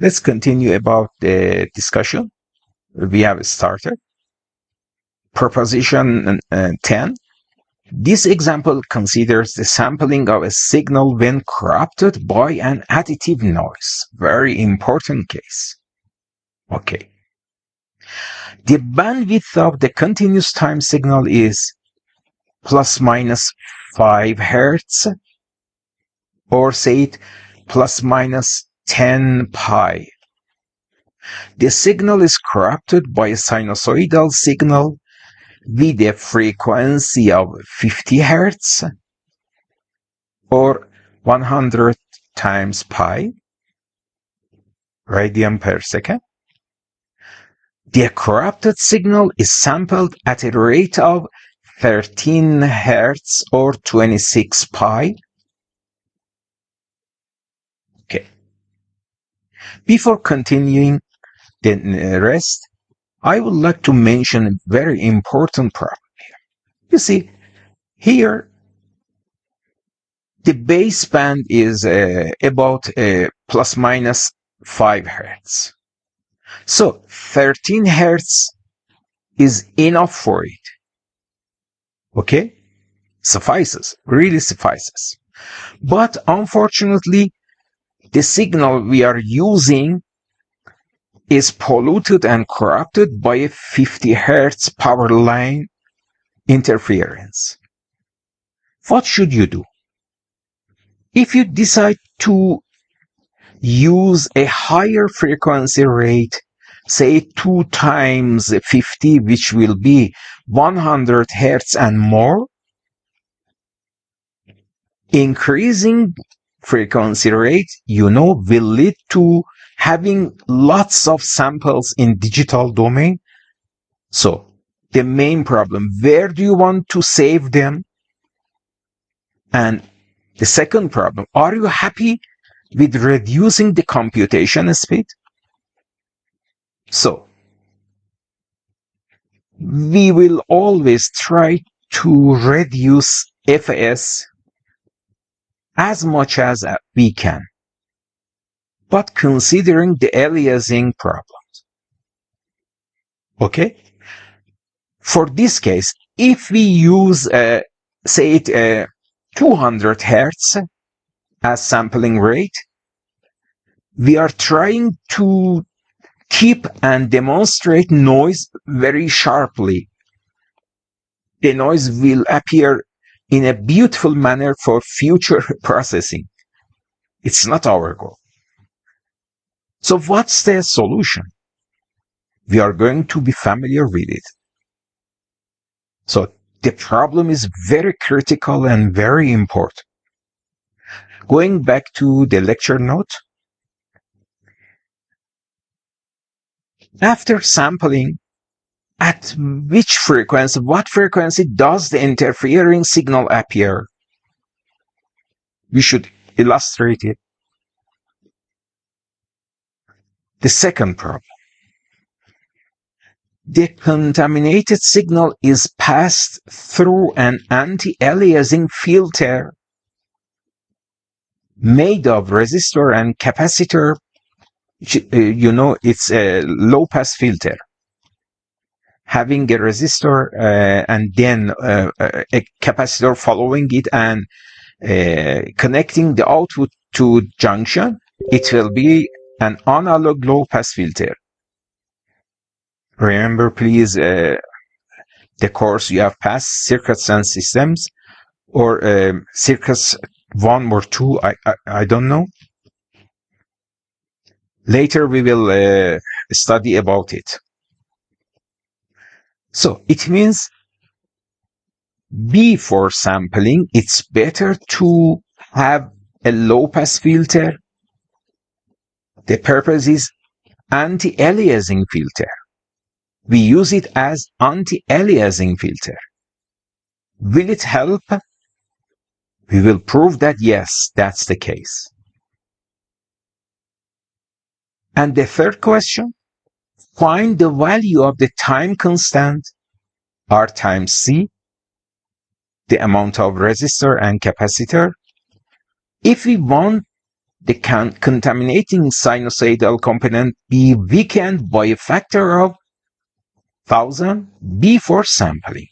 Let's continue about the discussion. We have started. Proposition 10. This example considers the sampling of a signal when corrupted by an additive noise. Very important case. Okay. The bandwidth of the continuous time signal is plus minus 5 hertz, or say it plus minus 10 pi. The signal is corrupted by a sinusoidal signal with a frequency of 50 hertz or 100 times pi radian per second. The corrupted signal is sampled at a rate of 13 hertz or 26 pi. Okay. Before continuing the rest, I would like to mention a very important problem here. You see, here the baseband is about plus minus 5 hertz. So 13 hertz is enough for it. Okay? Suffices, really suffices. But unfortunately, the signal we are using is polluted and corrupted by a 50 hertz power line interference. What should you do? If you decide to use a higher frequency rate, say 2 times 50, which will be 100 hertz and more, increasing frequency rate, will lead to having lots of samples in digital domain. So the main problem, where do you want to save them? And the second problem, are you happy with reducing the computation speed? So we will always try to reduce FS as much as we can, but considering the aliasing problems. Okay? For this case, if we use, say it, 200 hertz as sampling rate, we are trying to keep and demonstrate noise very sharply. The noise will appear in a beautiful manner for future processing. It's not our goal. So what's the solution? We are going to be familiar with it. So the problem is very critical and very important. Going back to the lecture note, after sampling, at which frequency, what frequency does the interfering signal appear? We should illustrate it. The second problem. The contaminated signal is passed through an anti-aliasing filter made of resistor and capacitor. It's a low-pass filter, having a resistor and then a capacitor following it and connecting the output to junction. It will be an analog low-pass filter. Remember, please, the course you have passed, Circuits and Systems, or Circuits 1 or 2, I don't know. Later we will study about it. So it means before sampling, it's better to have a low-pass filter. The purpose is anti-aliasing filter. We use it as anti-aliasing filter. Will it help? We will prove that yes, that's the case. And the third question, find the value of the time constant, R times C, the amount of resistor and capacitor. If we want the contaminating sinusoidal component be weakened by a factor of 1000 before sampling.